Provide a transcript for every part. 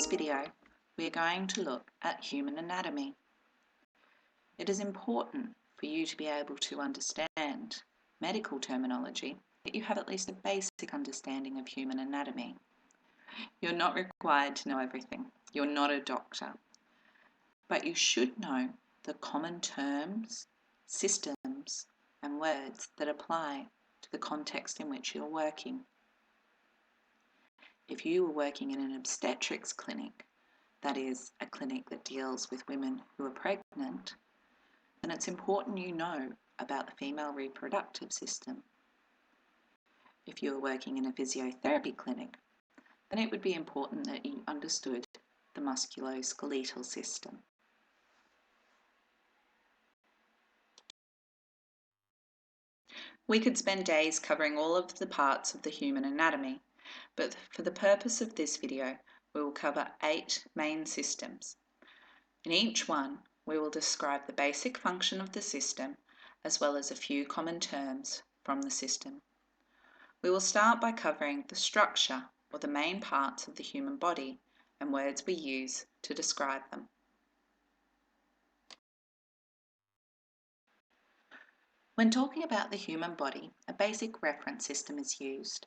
this video, we are going to look at human anatomy. It is important for you to be able to understand medical terminology, that you have at least a basic understanding of human anatomy. You're not required to know everything. You're not a doctor. But you should know the common terms, systems, and words that apply to the context in which you're working. If you were working in an obstetrics clinic, that is, a clinic that deals with women who are pregnant, then it's important you know about the female reproductive system. If you were working in a physiotherapy clinic, then it would be important that you understood the musculoskeletal system. We could spend days covering all of the parts of the human anatomy, but for the purpose of this video, we will cover 8 main systems. In each one, we will describe the basic function of the system, as well as a few common terms from the system. We will start by covering the structure, or the main parts of the human body, and words we use to describe them. When talking about the human body, a basic reference system is used.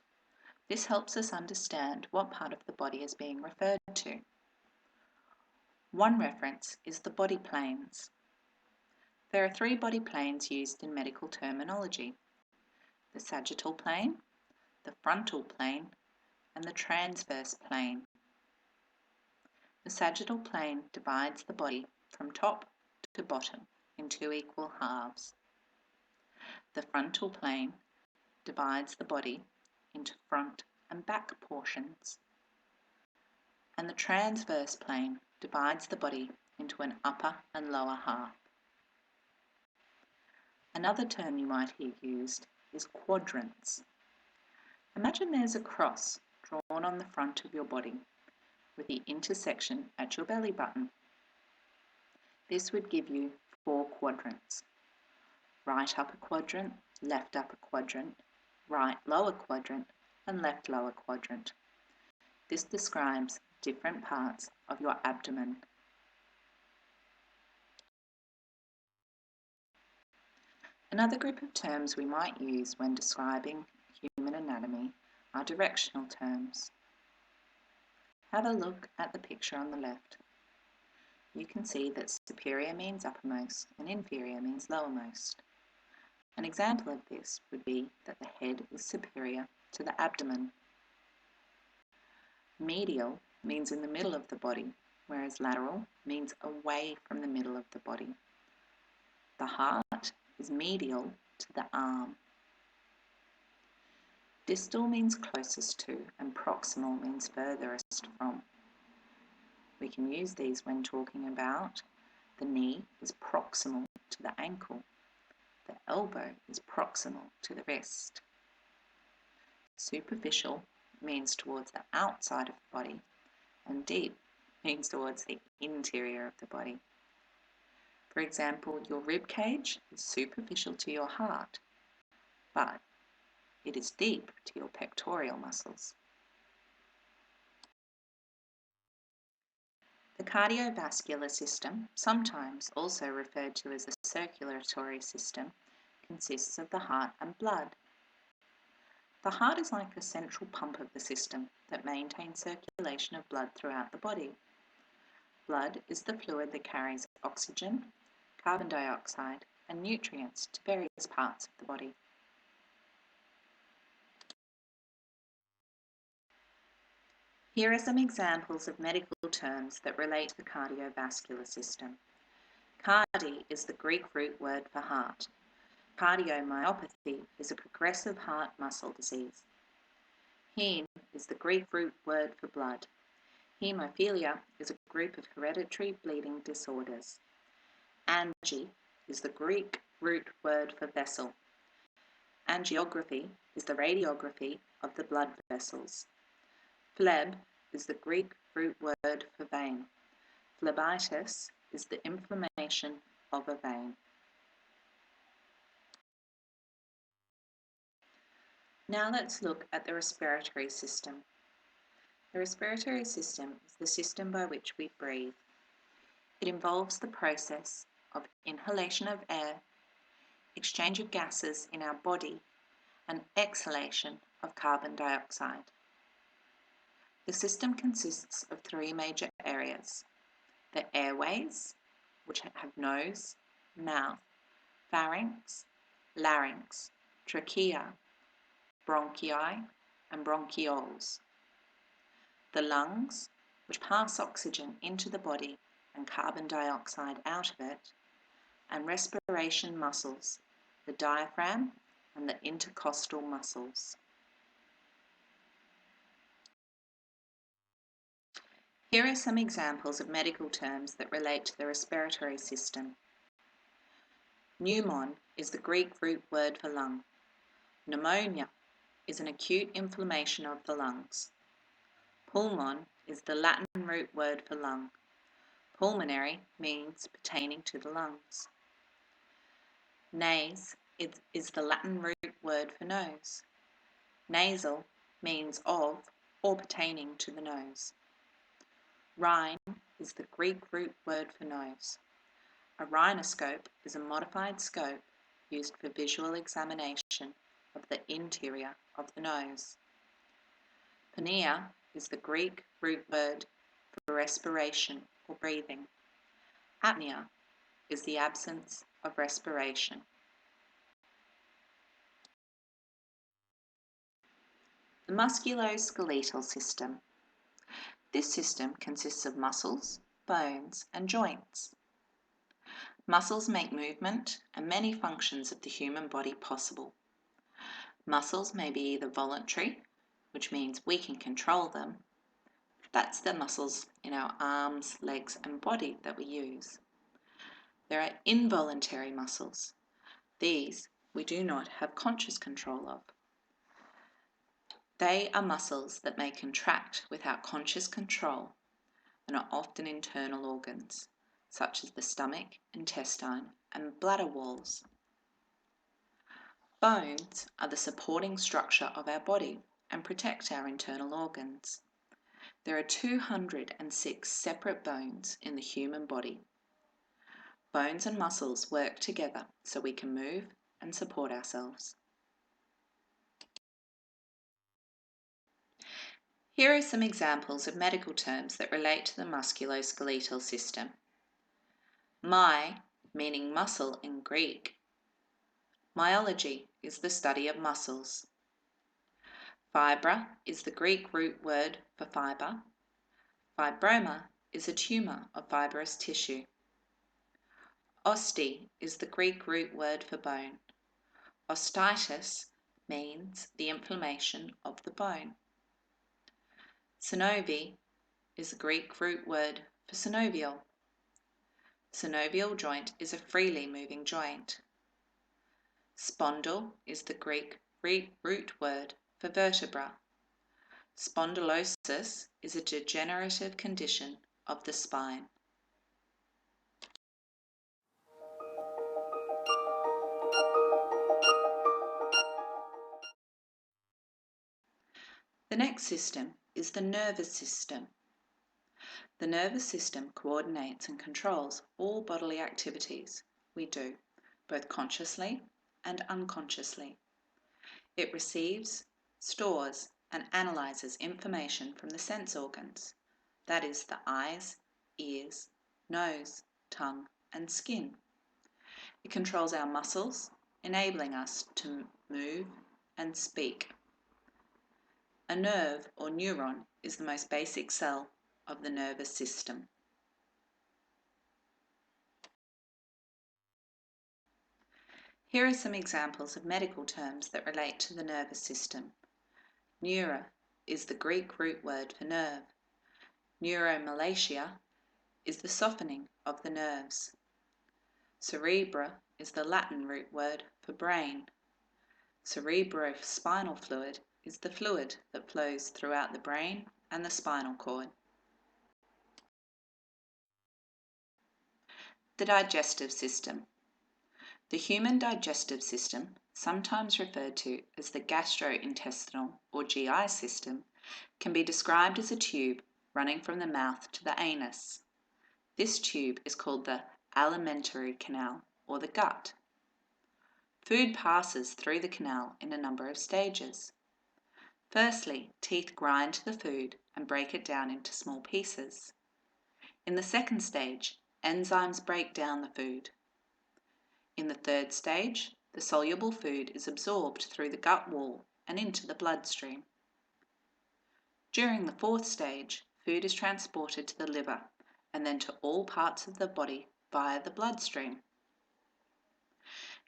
This helps us understand what part of the body is being referred to. One reference is the body planes. There are 3 body planes used in medical terminology: the sagittal plane, the frontal plane, and the transverse plane. The sagittal plane divides the body from top to bottom in 2 equal halves. The frontal plane divides the body into front and back portions. And the transverse plane divides the body into an upper and lower half. Another term you might hear used is quadrants. Imagine there's a cross drawn on the front of your body with the intersection at your belly button. This would give you 4 quadrants: right upper quadrant, left upper quadrant, right lower quadrant, and left lower quadrant. This describes different parts of your abdomen. Another group of terms we might use when describing human anatomy are directional terms. Have a look at the picture on the left. You can see that superior means uppermost and inferior means lowermost. An example of this would be that the head is superior to the abdomen. Medial means in the middle of the body, whereas lateral means away from the middle of the body. The heart is medial to the arm. Distal means closest to, and proximal means furthest from. We can use these when talking about the knee is proximal to the ankle. The elbow is proximal to the wrist. Superficial means towards the outside of the body, and deep means towards the interior of the body. For example, your rib cage is superficial to your heart, but it is deep to your pectoral muscles. The cardiovascular system, sometimes also referred to as the circulatory system, consists of the heart and blood. The heart is like the central pump of the system that maintains circulation of blood throughout the body. Blood is the fluid that carries oxygen, carbon dioxide, and nutrients to various parts of the body. Here are some examples of medical terms that relate to the cardiovascular system. Cardi is the Greek root word for heart. Cardiomyopathy is a progressive heart muscle disease. Heme is the Greek root word for blood. Hemophilia is a group of hereditary bleeding disorders. Angi is the Greek root word for vessel. Angiography is the radiography of the blood vessels. Phleb is the Greek root word for vein. Phlebitis is the inflammation of a vein. Now let's look at the respiratory system. The respiratory system is the system by which we breathe. It involves the process of inhalation of air, exchange of gases in our body, and exhalation of carbon dioxide. The system consists of three major areas: the airways, which have nose, mouth, pharynx, larynx, trachea, bronchi, and bronchioles; the lungs, which pass oxygen into the body and carbon dioxide out of it; and respiration muscles, the diaphragm and the intercostal muscles. Here are some examples of medical terms that relate to the respiratory system. Pneumon is the Greek root word for lung. Pneumonia is an acute inflammation of the lungs. Pulmon is the Latin root word for lung. Pulmonary means pertaining to the lungs. Nase is the Latin root word for nose. Nasal means of or pertaining to the nose. Rhine is the Greek root word for nose. A rhinoscope is a modified scope used for visual examination of the interior of the nose. Pnea is the Greek root word for respiration or breathing. Apnea is the absence of respiration. The musculoskeletal system. This system consists of muscles, bones, and joints. Muscles make movement and many functions of the human body possible. Muscles may be either voluntary, which means we can control them. That's the muscles in our arms, legs, and body that we use. There are involuntary muscles. These we do not have conscious control of. They are muscles that may contract without conscious control and are often internal organs, such as the stomach, intestine, and bladder walls. Bones are the supporting structure of our body and protect our internal organs. There are 206 separate bones in the human body. Bones and muscles work together so we can move and support ourselves. Here are some examples of medical terms that relate to the musculoskeletal system. My, meaning muscle in Greek. Myology is the study of muscles. Fibra is the Greek root word for fibre. Fibroma is a tumour of fibrous tissue. Oste is the Greek root word for bone. Osteitis means the inflammation of the bone. Synovium is the Greek root word for synovial. Synovial joint is a freely moving joint. Spondyle is the Greek root word for vertebra. Spondylosis is a degenerative condition of the spine. The next system is the nervous system. The nervous system coordinates and controls all bodily activities we do, both consciously and unconsciously. It receives, stores, and analyzes information from the sense organs, that is, the eyes, ears, nose, tongue, and skin. It controls our muscles, enabling us to move and speak. A nerve or neuron is the most basic cell of the nervous system. Here are some examples of medical terms that relate to the nervous system. Neura is the Greek root word for nerve. Neuromalacia is the softening of the nerves. Cerebra is the Latin root word for brain. Cerebrospinal fluid is the fluid that flows throughout the brain and the spinal cord. The digestive system. The human digestive system, sometimes referred to as the gastrointestinal or GI system, can be described as a tube running from the mouth to the anus. This tube is called the alimentary canal or the gut. Food passes through the canal in a number of stages. Firstly, teeth grind the food and break it down into small pieces. In the second stage, enzymes break down the food. In the third stage, the soluble food is absorbed through the gut wall and into the bloodstream. During the fourth stage, food is transported to the liver and then to all parts of the body via the bloodstream.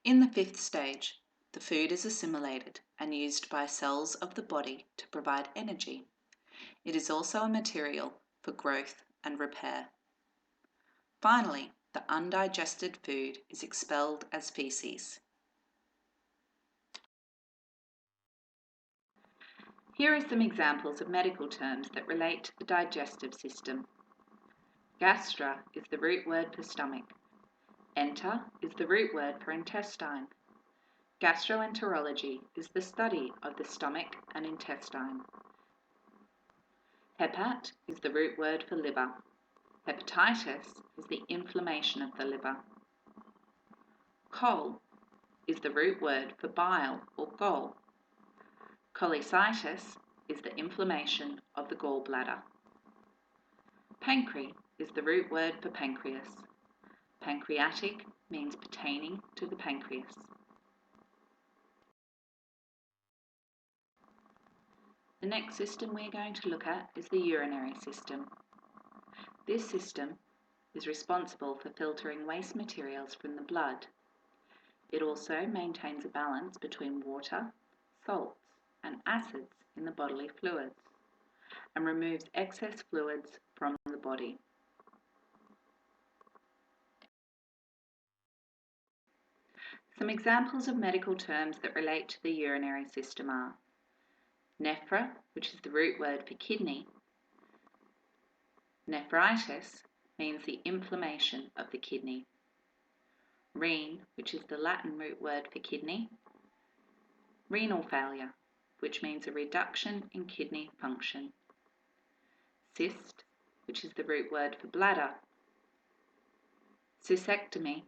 In the fifth stage, the food is assimilated and used by cells of the body to provide energy. It is also a material for growth and repair. Finally, the undigested food is expelled as feces. Here are some examples of medical terms that relate to the digestive system. Gastra is the root word for stomach. Enter is the root word for intestine. Gastroenterology is the study of the stomach and intestine. Hepat is the root word for liver. Hepatitis is the inflammation of the liver. Chol is the root word for bile or gall. Cholecystitis is the inflammation of the gallbladder. Pancreas is the root word for pancreas. Pancreatic means pertaining to the pancreas. The next system we're going to look at is the urinary system. This system is responsible for filtering waste materials from the blood. It also maintains a balance between water, salts, and acids in the bodily fluids and removes excess fluids from the body. Some examples of medical terms that relate to the urinary system are nephra, which is the root word for kidney. Nephritis means the inflammation of the kidney. Rene, which is the Latin root word for kidney. Renal failure, which means a reduction in kidney function. Cyst, which is the root word for bladder. Cystectomy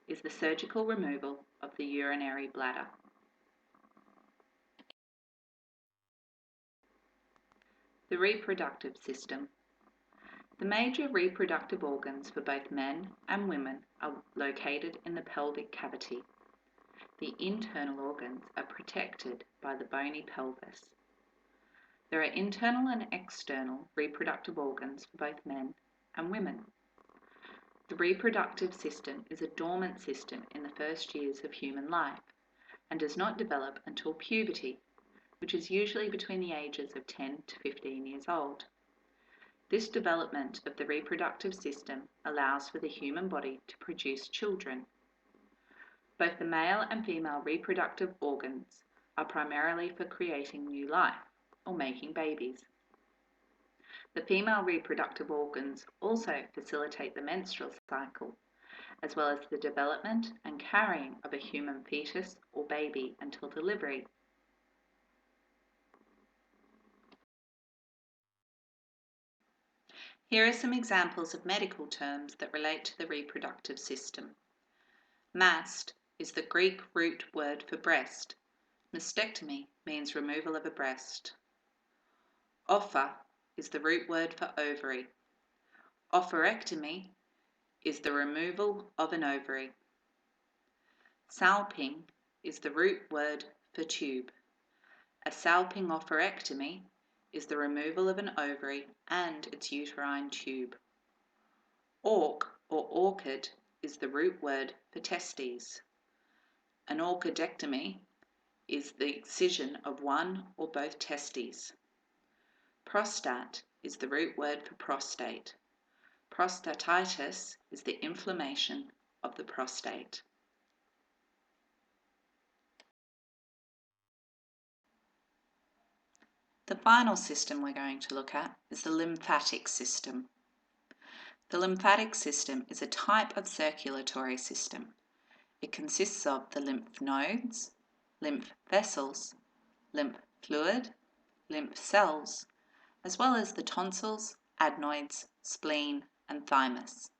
is the surgical removal of the urinary bladder. The reproductive system. The major reproductive organs for both men and women are located in the pelvic cavity. The internal organs are protected by the bony pelvis. There are internal and external reproductive organs for both men and women. The reproductive system is a dormant system in the first years of human life and does not develop until puberty, which is usually between the ages of 10 to 15 years old. This development of the reproductive system allows for the human body to produce children. Both the male and female reproductive organs are primarily for creating new life or making babies. The female reproductive organs also facilitate the menstrual cycle, as well as the development and carrying of a human fetus or baby until delivery. Here are some examples of medical terms that relate to the reproductive system. Mast is the Greek root word for breast. Mastectomy means removal of a breast. Offer is the root word for ovary. Oophorectomy is the removal of an ovary. Salping is the root word for tube. A salping oophorectomy is the removal of an ovary and its uterine tube. Orc or orchid is the root word for testes. An orchidectomy is the excision of one or both testes. Prostate is the root word for prostate. Prostatitis is the inflammation of the prostate. The final system we're going to look at is the lymphatic system. The lymphatic system is a type of circulatory system. It consists of the lymph nodes, lymph vessels, lymph fluid, lymph cells, as well as the tonsils, adenoids, spleen, and thymus.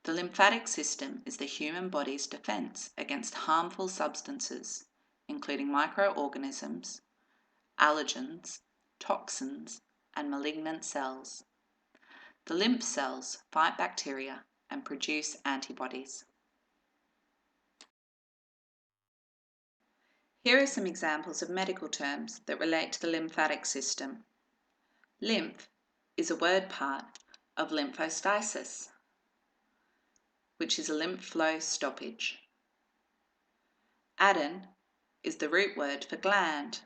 The lymphatic system is the human body's defense against harmful substances, including microorganisms, allergens, toxins, and malignant cells. The lymph cells fight bacteria and produce antibodies. Here are some examples of medical terms that relate to the lymphatic system. Lymph is a word part of lymphostasis, which is a lymph flow stoppage. Aden is the root word for gland.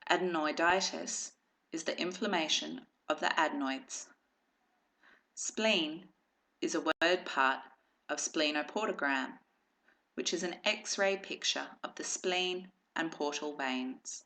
Adenoiditis is the inflammation of the adenoids. Spleen is a word part of splenoportogram, which is an X-ray picture of the spleen and portal veins.